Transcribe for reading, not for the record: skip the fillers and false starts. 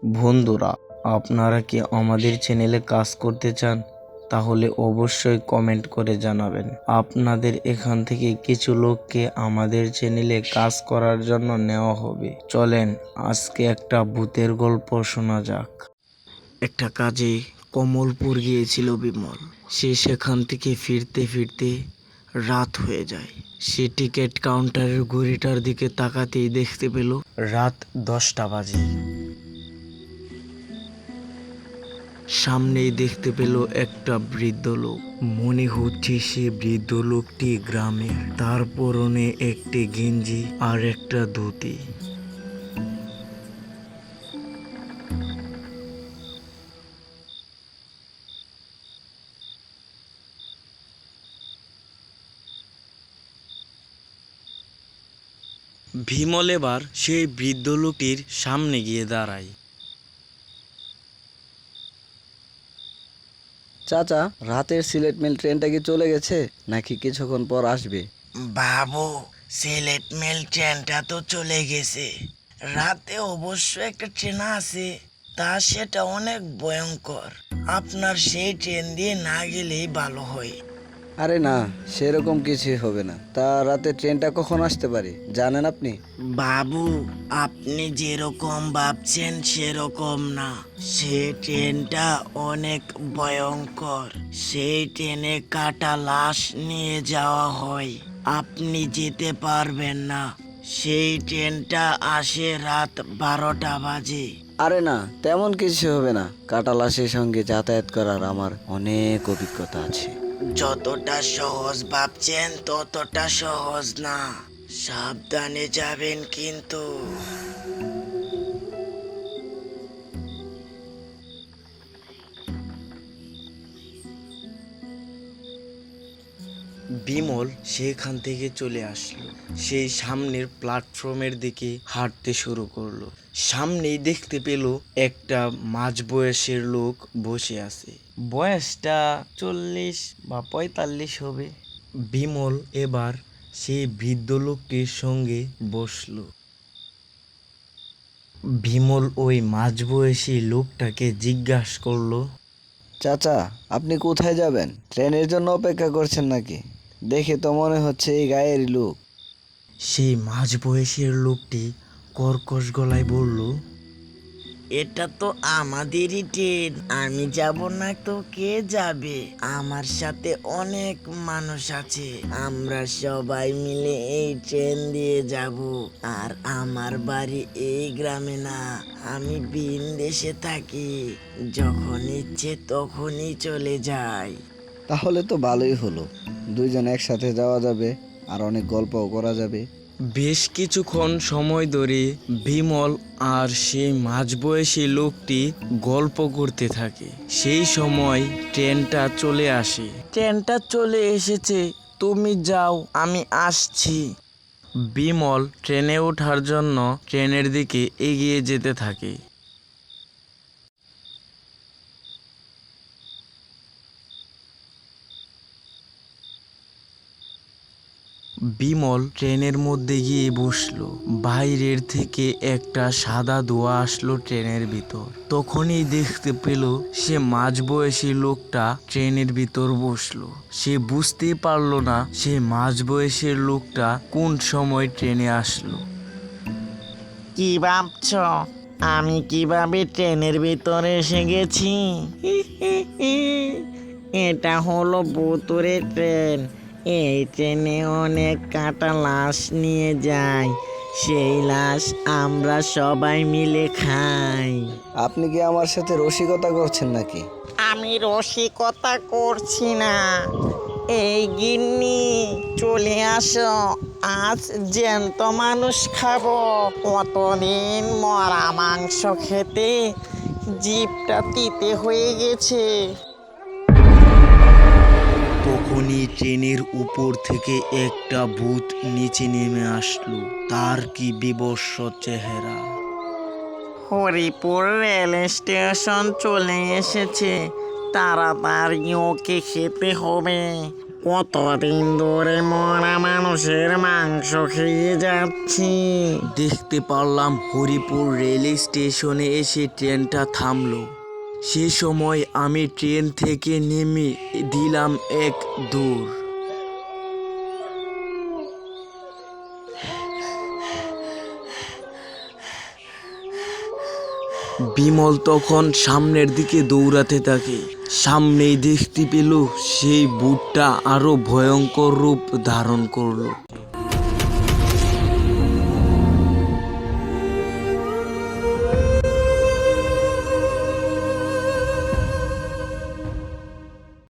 বন্ধুরা, আপনারা কি আমাদের চ্যানেলে কাজ করতে চান? তাহলে অবশ্যই কমেন্ট করে জানাবেন। আপনাদের এখান থেকে কিছু লোককে আমাদের চ্যানেলে কাজ করার জন্য নেওয়া হবে। চলেন আজকে একটা ভূতের গল্প শোনা যাক। একটা কাজে কমলপুর গিয়েছিল বিমল। সে সেখান থেকে ফিরতে ফিরতে রাত হয়ে যায়। সে টিকিট কাউন্টারের ঘড়িটার দিকে তাকাতেই দেখতে পেল রাত 10টা বাজে। সামনেই দেখতে পেল একটা বৃদ্ধ লোক। মনে হচ্ছে সে বৃদ্ধ লোকটি গ্রামের। তার পরনে একটি গেঞ্জি আর একটা ধুতি। বিমল এবার সেই বৃদ্ধ লোকটির সামনে গিয়ে দাঁড়ায়। চাচা, রাতের সিলেট মেল ট্রেনটা কি চলে গেছে নাকি কিছুক্ষণ পর আসবে? বাবু, সিলেট মেল ট্রেনটা তো চলে গেছে। রাতে অবশ্য একটা ট্রেন আছে, তা সেটা অনেক ভয়ঙ্কর। আপনার সেই ট্রেন দিয়ে না গেলেই ভালো হয়। আরে না, সেরকম কিছুই হবে না। তা রাতে ট্রেনটা কখন আসতে পারে জানেন আপনি? বাবু, আপনি যেরকম ভাবছেন সেরকম না। সে ট্রেনটা অনেক ভয়ঙ্কর। সেই ট্রেনে কাটা লাশ নিয়ে যাওয়া হয়। আপনি যেতে পারবেন না। সেই ট্রেনটা আসে রাত 12টা বাজে। আরে না, তেমন কিছু হবে না। কাটা লাশের সঙ্গে যাতায়াত করার আমার অনেক অভিজ্ঞতা আছে। যতটা সহজ ভাবছেন ততটা সহজ না। সাবধানে যাবেন কিন্তু। বিমল সেখান থেকে চলে আসলো। সেই সামনের প্ল্যাটফর্মের দিকে হাঁটতে শুরু করলো। সামনেই দেখতে পেল একটা মাঝবয়সের লোক বসে আছে। বয়সটা 40 বা 45 হবে। বিমল এবার সেই বৃদ্ধ লোকটির সঙ্গে বসলো। বিমল ওই মাঝবয়সী লোকটাকে জিজ্ঞাসা করলো, চাচা, আপনি কোথায় যাবেন? ট্রেনের জন্য অপেক্ষা করছেন নাকি? দেখে তো মনে হচ্ছে এই গায়েরই লোক। সেই মাঝবয়সের লোকটি কর্কশ গলায় বলল, এটা তো আমাদেরই ট্রেন। আমি যাব না তো কে যাবে? আমার সাথে অনেক মানুষ আছে। আমরা সবাই মিলে এই ট্রেন দিয়ে যাব। আর আমার বাড়ি এই গ্রামে না, আমি ভিন দেশে থাকি। যখন ইচ্ছে তখনই চলে যাই। তাহলে তো ভালোই হলো, দুইজন একসাথে যাওয়া যাবে আর অনেক গল্পও করা যাবে। বেশ কিছুক্ষণ সময় ধরে বিমল আর সেই মাঝবয়সী লোকটি গল্প করতে থাকে। সেই সময় ট্রেনটা চলে আসে। ট্রেনটা চলে এসেছে, তুমি যাও, আমি আসছি। বিমল ট্রেনে ওঠার জন্য ট্রেনের দিকে এগিয়ে যেতে থাকে। বিমল ট্রেনের মধ্যে গিয়ে বসলো। বাইরের থেকে একটা সাদা ধোঁয়া আসলো ট্রেনের ভিতর। তখনই দেখতে পেল সে মাঝবয়সী লোকটা ট্রেনের ভিতর বসলো। সে বুঝতেই পারলো না সে মাঝবয়সের লোকটা কোন সময় ট্রেনে আসলো। কি ভাবছ আমি কিভাবে ট্রেনের ভিতরে এসে গেছি? এটা হলো ভুতুড়ে ট্রেন। এই ট্রেনে অনেক কাটা লাশ নিয়ে যায়। সেই লাশ আমরা সবাই মিলে খাই। আপনি কি আমার সাথে রসিকতা করছেন নাকি? আমি রসিকতা করছি না। এই গিন্নি, চলে আসো, আজ জ্যান্ত মানুষ খাবো। কতদিন মরা মাংস খেতে জিভটা তিতে হয়ে গেছে। তখনই ট্রেনের উপর থেকে একটা ভূত নিচে নেমে আসলো। তার কি বিবস্ত্র চেহারা! হরিপুর রেল স্টেশন চলে এসেছে, তাড়াতাড়ি ওকে খেতে হবে। কতদিন ধরে মরা মানুষের মাংস খেয়ে যাচ্ছি। দেখতে পারলাম হরিপুর রেল স্টেশনে এসে ট্রেনটা থামলো। সে সময় আমি ট্রেন থেকে নেমে দিলাম এক দৌড়। বিমল তখন সামনের দিকে দৌড়াতে থাকে। সামনেই দেখতে পেল সেই ভূতটা আরো ভয়ঙ্কর রূপ ধারণ করলো।